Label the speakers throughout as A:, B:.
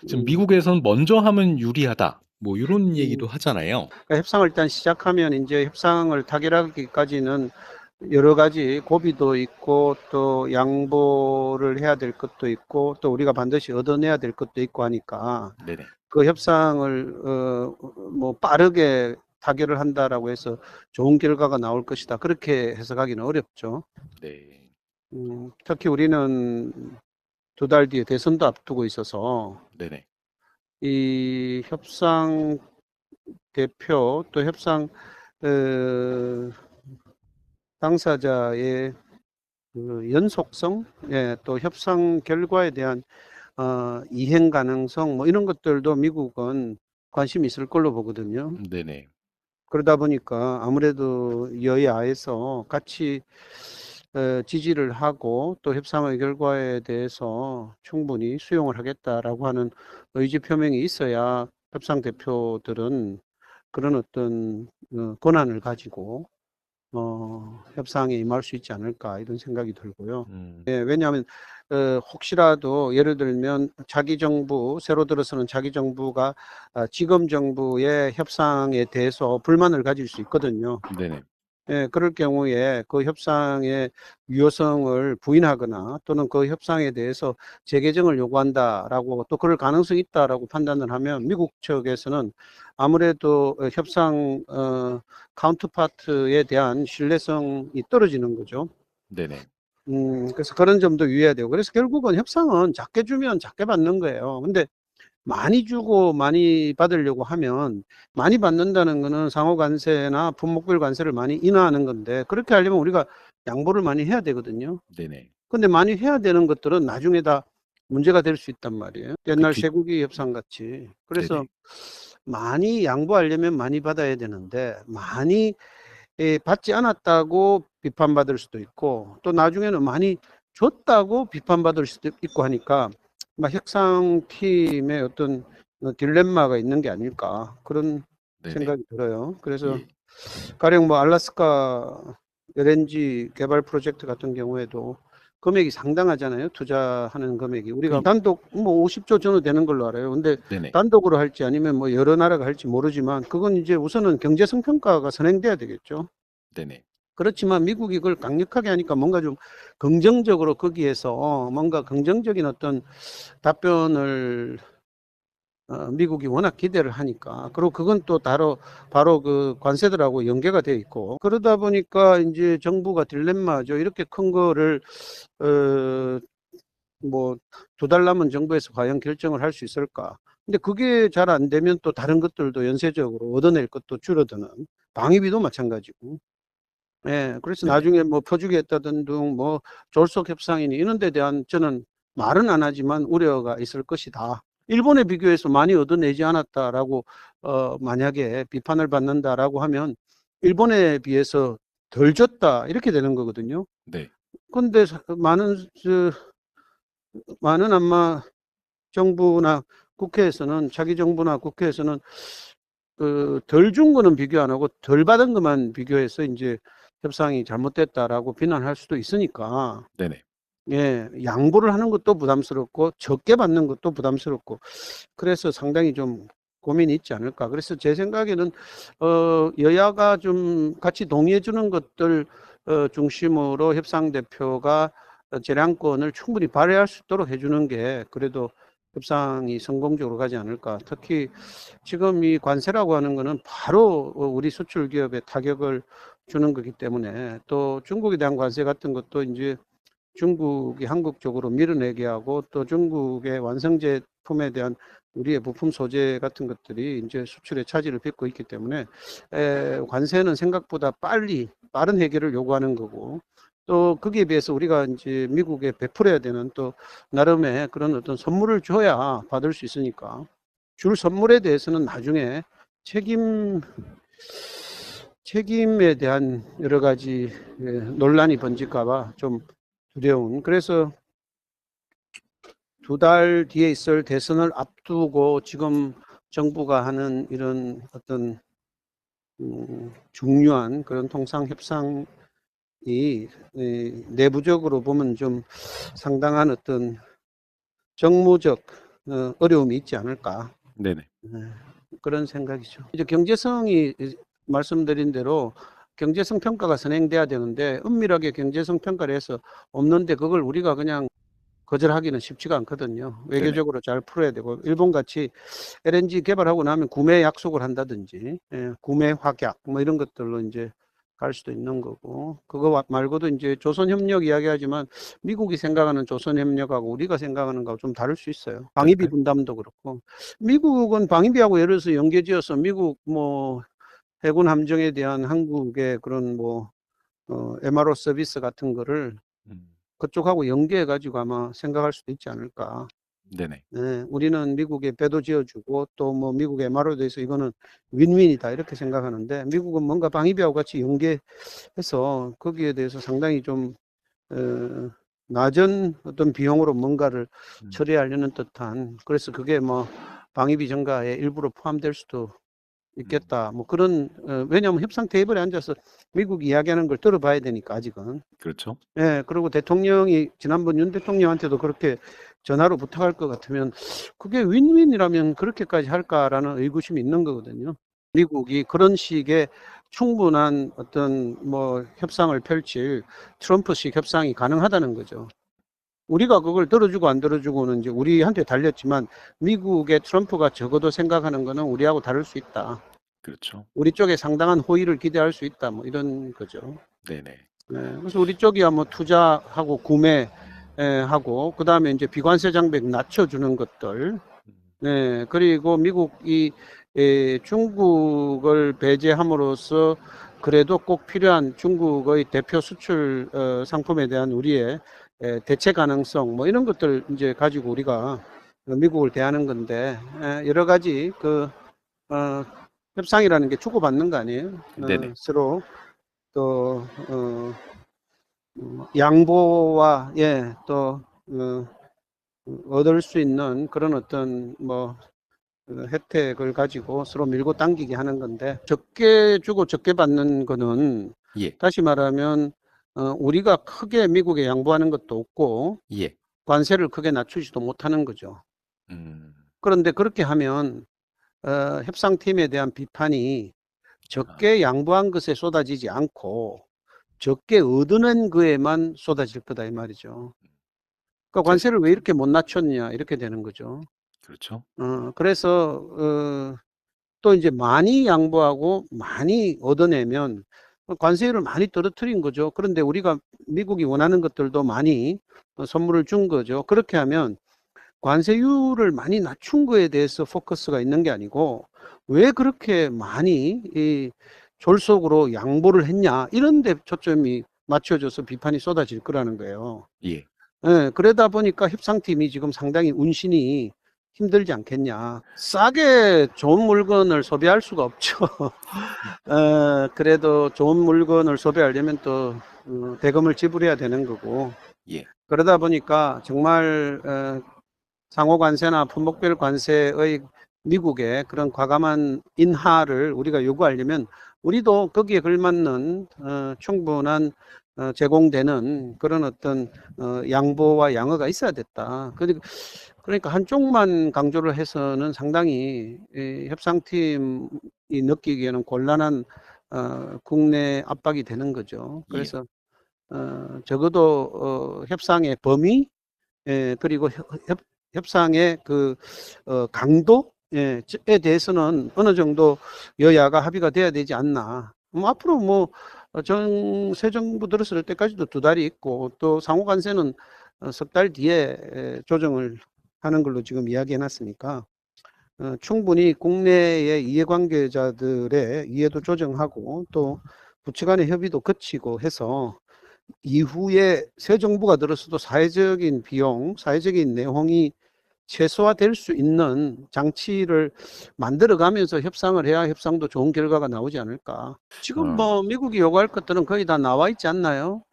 A: 지금
B: 음.
A: 미국에선 먼저 하면 유리하다. 뭐 요런
B: 음.
A: 얘기도 하잖아요.
B: 그러니까 협상을 일단 시작하면 인제 협상을 타결하기까지는 여러 가지 고비도 있고 또 양보를 해야 될 것도 있고 또 우리가 반드시 얻어내야 될 것도 있고 하니까
A: 네네.
B: 그 협상을 뭐 빠르게 타결을 한다라고 해서 좋은 결과가 나올 것이다. 그렇게 해석하기는 어렵죠.
A: 네.
B: 특히 우리는 2달 뒤에 대선도 앞두고 있어서
A: 네네.
B: 이 협상 대표 또 협상 어 당사자의 그 연속성, 예, 또 협상 결과에 대한 이행 가능성 뭐 이런 것들도 미국은 관심이 있을 걸로 보거든요.
A: 네네.
B: 그러다 보니까 아무래도 여야에서 같이 지지를 하고 또 협상의 결과에 대해서 충분히 수용을 하겠다라고 하는 의지 표명이 있어야 협상 대표들은 그런 어떤 권한을 가지고 협상에 임할 수 있지 않을까 이런 생각이 들고요.
A: 음.
B: 예, 왜냐하면 혹시라도 예를 들면 자기 정부 새로 들어서는 자기 정부가 지금 정부의 협상에 대해서 불만을 가질 수 있거든요.
A: 네네.
B: 예, 그럴 경우에 그 협상의 유효성을 부인하거나 또는 그 협상에 대해서 재개정을 요구한다라고 또 그럴 가능성이 있다라고 판단을 하면 미국 측에서는 아무래도 협상 카운터파트에 대한 신뢰성이 떨어지는 거죠.
A: 네네.
B: 그래서 그런 점도 유의해야 되고 그래서 결국은 협상은 작게 주면 작게 받는 거예요. 근데 많이 주고 많이 받으려고 하면 많이 받는다는 거는 상호 관세나 품목별 관세를 많이 인하하는 건데 그렇게 하려면 우리가 양보를 많이 해야 되거든요.
A: 네네.
B: 근데 많이 해야 되는 것들은 나중에 다 문제가 될 수 있단 말이에요.
A: 그
B: 옛날
A: 규
B: 쇠국이 협상 같이. 그래서
A: 네네.
B: 많이 양보하려면 많이 받아야 되는데 많이 받지 않았다고 비판받을 수도 있고 또 나중에는 많이 줬다고 비판받을 수도 있고 하니까 막 협상팀의 어떤 딜레마가 있는 게 아닐까 그런
A: 네네.
B: 생각이 들어요. 그래서
A: 예.
B: 가령 뭐 알래스카 LNG 개발 프로젝트 같은 경우에도 금액이 상당하잖아요. 투자하는 금액이. 우리가
A: 그
B: 단독 뭐 50조 전후 되는 걸로 알아요. 근데
A: 네네.
B: 단독으로 할지 아니면 뭐 여러 나라가 할지 모르지만 그건 이제 우선은 경제성 평가가 선행돼야 되겠죠.
A: 네네.
B: 그렇지만 미국이 그걸 강력하게 하니까 뭔가 좀 긍정적으로 거기에서 뭔가 긍정적인 어떤 답변을 미국이 워낙 기대를 하니까 그리고 그건 또 바로 그 관세들하고 연계가 돼 있고 그러다 보니까 이제 정부가 딜레마죠. 이렇게 큰 거를 어, 뭐 2달 남은 정부에서 과연 결정을 할 수 있을까? 근데 그게 잘 안 되면 또 다른 것들도 연쇄적으로 얻어낼 것도 줄어드는 방위비도 마찬가지고. 예, 그래서
A: 네네.
B: 나중에 뭐 퍼주겠다든 등 뭐 졸속 협상이니 이런 데 대한 저는 말은 안 하지만 우려가 있을 것이다. 일본에 비교해서 많이 얻어내지 않았다라고 만약에 비판을 받는다라고 하면 일본에 비해서 덜 줬다 이렇게 되는 거거든요.
A: 네.
B: 근데 많은 아마 정부나 국회에서는 자기 정부나 국회에서는 그 덜 준 거는 비교 안 하고 덜 받은 것만 비교해서 이제 협상이 잘못됐다라고 비난할 수도 있으니까
A: 네네.
B: 예, 양보를 하는 것도 부담스럽고 적게 받는 것도 부담스럽고 그래서 상당히 좀 고민이 있지 않을까. 그래서 제 생각에는 여야가 좀 같이 동의해 주는 것들 중심으로 협상 대표가 재량권을 충분히 발휘할 수 있도록 해주는 게 그래도 협상이 성공적으로 가지 않을까. 특히 지금 이 관세라고 하는 거는 바로 우리 수출 기업에 타격을 주는 거기 때문에 또 중국에 대한 관세 같은 것도 이제 중국이 한국 쪽으로 밀어내게 하고 또 중국의 완성제품에 대한 우리의 부품 소재 같은 것들이 이제 수출의 차질을 빚고 있기 때문에 관세는 생각보다 빠른 해결을 요구하는 거고 또 거기에 비해서 우리가 이제 미국에 베풀어야 되는 또 나름의 그런 어떤 선물을 줘야 받을 수 있으니까 줄 선물에 대해서는 나중에 책임 책임에 대한 여러 가지 논란이 번질까봐 좀 두려운. 그래서 2달 뒤에 있을 대선을 앞두고 지금 정부가 하는 이런 어떤 중요한 그런 통상 협상이 내부적으로 보면 좀 상당한 어떤 정무적 어려움이 있지 않을까.
A: 네네.
B: 그런 생각이죠. 이제 경제성이 말씀드린 대로 경제성 평가가 선행돼야 되는데 은밀하게 경제성 평가를 해서 없는데 그걸 우리가 그냥 거절하기는 쉽지가 않거든요.
A: 네네.
B: 외교적으로 잘 풀어야 되고 일본같이 LNG 개발하고 나면 구매 약속을 한다든지 구매 확약 뭐 이런 것들로 이제 갈 수도 있는 거고 그거 말고도 이제 조선협력 이야기하지만 미국이 생각하는 조선협력하고 우리가 생각하는 거하고 좀 다를 수 있어요. 방위비
A: 네.
B: 분담도 그렇고 미국은 방위비하고 예를 들어서 연계지어서 미국 뭐 해군 함정에 대한 한국의 그런 뭐 MRO 서비스 같은 거를
A: 음.
B: 그쪽하고 연계해 가지고 아마 생각할 수도 있지 않을까.
A: 네네.
B: 네, 우리는 미국에 배도 지어주고 또 뭐 미국의 MRO에 대해서 이거는 윈윈이다 이렇게 생각하는데 미국은 뭔가 방위비하고 같이 연계해서 거기에 대해서 상당히 좀 낮은 어떤 비용으로 뭔가를 처리하려는 듯한 그래서 그게 뭐 방위비 증가에 일부러 포함될 수도 있겠다. 뭐 그런 왜냐하면 협상 테이블에 앉아서 미국 이야기하는 걸 들어봐야 되니까 아직은.
A: 그렇죠.
B: 예, 그리고 대통령이 지난번 윤 대통령한테도 그렇게 전화로 부탁할 것 같으면 그게 윈윈이라면 그렇게까지 할까라는 의구심이 있는 거거든요. 미국이 그런 식의 충분한 어떤 뭐 협상을 펼칠 트럼프식 협상이 가능하다는 거죠. 우리가 그걸 들어주고 안 들어주고는 이제 우리한테 달렸지만 미국의 트럼프가 적어도 생각하는 거는 우리하고 다를 수 있다.
A: 그렇죠.
B: 우리 쪽에 상당한 호의를 기대할 수 있다. 뭐 이런 거죠.
A: 네네.
B: 네, 그래서 우리 쪽이야 뭐 투자하고 구매하고 그다음에 이제 비관세 장벽 낮춰주는 것들. 네, 그리고 미국이 중국을 배제함으로써 그래도 꼭 필요한 중국의 대표 수출 상품에 대한 우리의 대체 가능성 뭐 이런 것들 이제 가지고 우리가 미국을 대하는 건데 여러 가지 그 협상이라는 게 주고받는 거 아니에요?
A: 네네.
B: 서로 또 양보와 또 얻을 수 있는 그런 어떤 뭐 혜택을 가지고 서로 밀고 당기게 하는 건데 적게 주고 적게 받는 거는
A: 예.
B: 다시 말하면 우리가 크게 미국에 양보하는 것도 없고
A: 예.
B: 관세를 크게 낮추지도 못하는 거죠.
A: 음.
B: 그런데 그렇게 하면 협상팀에 대한 비판이 적게 양보한 것에 쏟아지지 않고 적게 얻어낸 거에만 쏟아질 거다 이 말이죠. 그러니까
A: 제
B: 관세를 왜 이렇게 못 낮췄냐 이렇게 되는 거죠.
A: 그렇죠.
B: 그래서 또 이제 많이 양보하고 많이 얻어내면 관세율을 많이 떨어뜨린 거죠. 그런데 우리가 미국이 원하는 것들도 많이 선물을 준 거죠. 그렇게 하면 관세율을 많이 낮춘 거에 대해서 포커스가 있는 게 아니고 왜 그렇게 많이 졸속으로 양보를 했냐 이런 데 초점이 맞춰져서 비판이 쏟아질 거라는 거예요.
A: 예.
B: 예, 그러다 보니까 협상팀이 지금 상당히 운신이 힘들지 않겠냐. 싸게 좋은 물건을 소비할 수가 없죠. 그래도 좋은 물건을 소비하려면 또 대금을 지불해야 되는 거고.
A: 예.
B: 그러다 보니까 정말 상호 관세나 품목별 관세의 미국의 그런 과감한 인하를 우리가 요구하려면 우리도 거기에 걸맞는 충분한 제공되는 그런 어떤 양보와 양어가 있어야 됐다. 그러니까 한쪽만 강조를 해서는 상당히 협상팀이 느끼기에는 곤란한 국내 압박이 되는 거죠.
A: 예.
B: 그래서 적어도 협상의 범위 그리고 협상의 그 강도에 대해서는 어느 정도 여야가 합의가 돼야 되지 않나. 뭐 앞으로 뭐 새 정부 들었을 때까지도 2달이 있고 또 상호 관세는 석 달 뒤에 조정을 하는 걸로 지금 이야기해 놨으니까 충분히 국내의 이해관계자들의 이해도 조정하고 또 부처 간의 협의도 거치고 해서 이후에 새 정부가 들어서도 사회적인 비용, 사회적인 내용이 최소화될 수 있는 장치를 만들어가면서 협상을 해야 협상도 좋은 결과가 나오지 않을까. 지금 뭐 미국이 요구할 것들은 거의 다 나와 있지 않나요?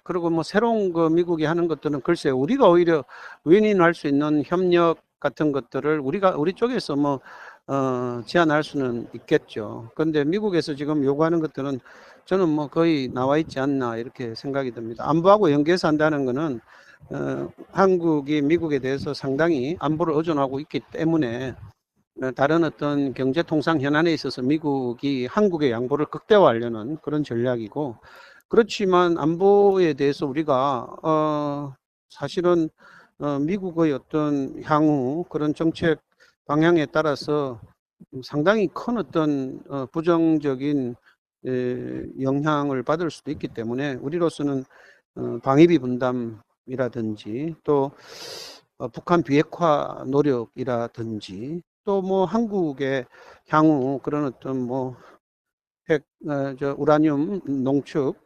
B: 그리고 뭐 새로운 거 미국이 하는 것들은 글쎄 우리가 오히려 윈윈할 수 있는 협력 같은 것들을 우리 쪽에서 뭐 제안할 수는 있겠죠. 그런데 미국에서 지금 요구하는 것들은 저는 뭐 거의 나와 있지 않나 이렇게 생각이 듭니다. 안보하고 연계해서 한다는 거는 한국이 미국에 대해서 상당히 안보를 의존하고 있기 때문에 다른 어떤 경제 통상 현안에 있어서 미국이 한국의 양보를 극대화하려는 그런 전략이고, 그렇지만 안보에 대해서 우리가 사실은 미국의 어떤 향후 그런 정책 방향에 따라서 상당히 큰 어떤 부정적인 영향을 받을 수도 있기 때문에 우리로서는 방위비 분담이라든지 또 북한 비핵화 노력이라든지 또 뭐 한국의 향후 그런 어떤 뭐 우라늄 농축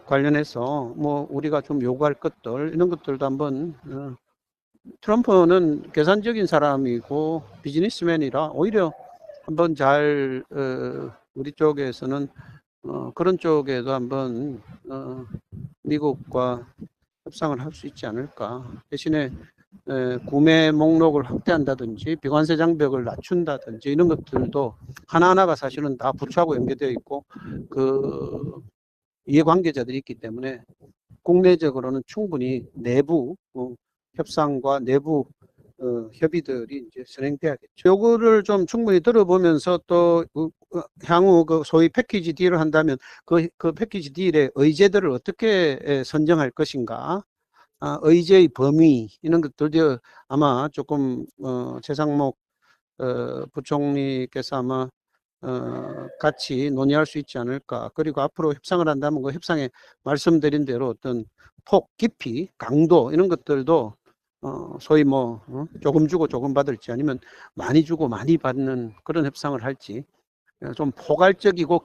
B: 관련해서 뭐 우리가 좀 요구할 것들 이런 것들도 한번 트럼프는 계산적인 사람이고 비즈니스맨이라 오히려 한번 잘 우리 쪽에서는 그런 쪽에도 한번 미국과 협상을 할 수 있지 않을까. 대신에 구매 목록을 확대한다든지 비관세 장벽을 낮춘다든지 이런 것들도 하나하나가 사실은 다 부처하고 연계되어 있고 그 이해관계자들이 있기 때문에 국내적으로는 충분히 내부 협상과 내부 협의들이 이제 진행돼야겠죠. 요거를 좀 충분히 들어보면서 또 향후 그 소위 패키지 딜을 한다면 그 패키지 딜의 의제들을 어떻게 선정할 것인가, 의제의 범위 이런 것들도 아마 조금 최상목 부총리께서 아마 같이 논의할 수 있지 않을까. 그리고 앞으로 협상을 한다면 그 협상에 말씀드린 대로 어떤 폭, 깊이, 강도 이런 것들도 소위 뭐 조금 주고 조금 받을지 아니면 많이 주고 많이 받는 그런 협상을 할지 좀 포괄적이고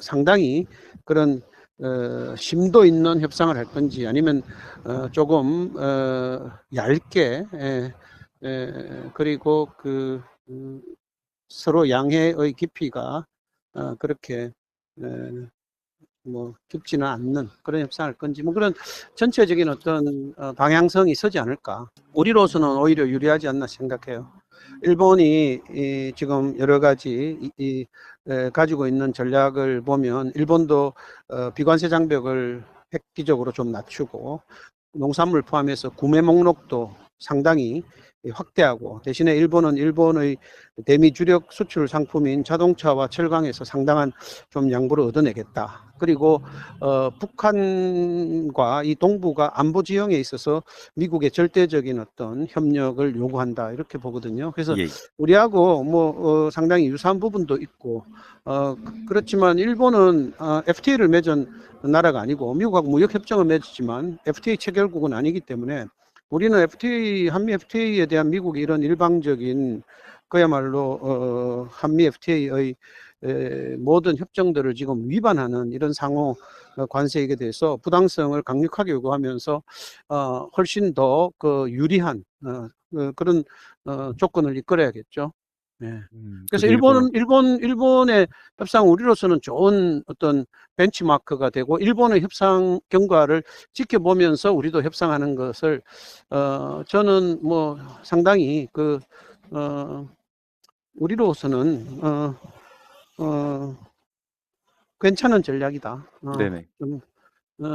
B: 상당히 그런 심도 있는 협상을 할 건지 아니면 조금 얇게 그리고 그 서로 양해의 깊이가 그렇게 뭐 깊지는 않는 그런 협상을 할 건지 뭐 그런 전체적인 어떤 방향성이 서지 않을까. 우리로서는 오히려 유리하지 않나 생각해요. 일본이 지금 여러 가지 가지고 있는 전략을 보면 일본도 비관세 장벽을 획기적으로 좀 낮추고 농산물 포함해서 구매 목록도 상당히 확대하고, 대신에 일본은 일본의 대미 주력 수출 상품인 자동차와 철강에서 상당한 좀 양보를 얻어내겠다. 그리고 북한과 이 동북아 안보 지형에 있어서 미국의 절대적인 어떤 협력을 요구한다 이렇게 보거든요. 그래서
A: 예.
B: 우리하고 뭐 상당히 유사한 부분도 있고 그렇지만 일본은 FTA를 맺은 나라가 아니고 미국하고 무역 협정을 맺었지만 FTA 체결국은 아니기 때문에 우리는 FTA, 한미 FTA에 대한 미국의 이런 일방적인 그야말로 한미 FTA의 모든 협정들을 지금 위반하는 이런 상호 관세에 대해서 부당성을 강력하게 요구하면서 훨씬 더 그 유리한 그런 조건을 이끌어야겠죠. 네. 그래서
A: 그래도 일본은
B: 일본의 협상 우리로서는 좋은 어떤 벤치마크가 되고 일본의 협상 경과를 지켜보면서 우리도 협상하는 것을 저는 뭐 상당히 그 우리로서는 괜찮은 전략이다.
A: 네네.
B: 좀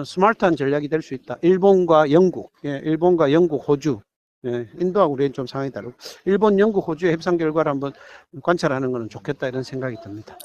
B: 스마트한 전략이 될 수 있다. 일본과 영국, 일본과 영국, 호주, 인도하고 우리는 좀 상황이 다르고 일본, 영국, 호주의 협상 결과를 한번 관찰하는 것은 좋겠다 이런 생각이 듭니다.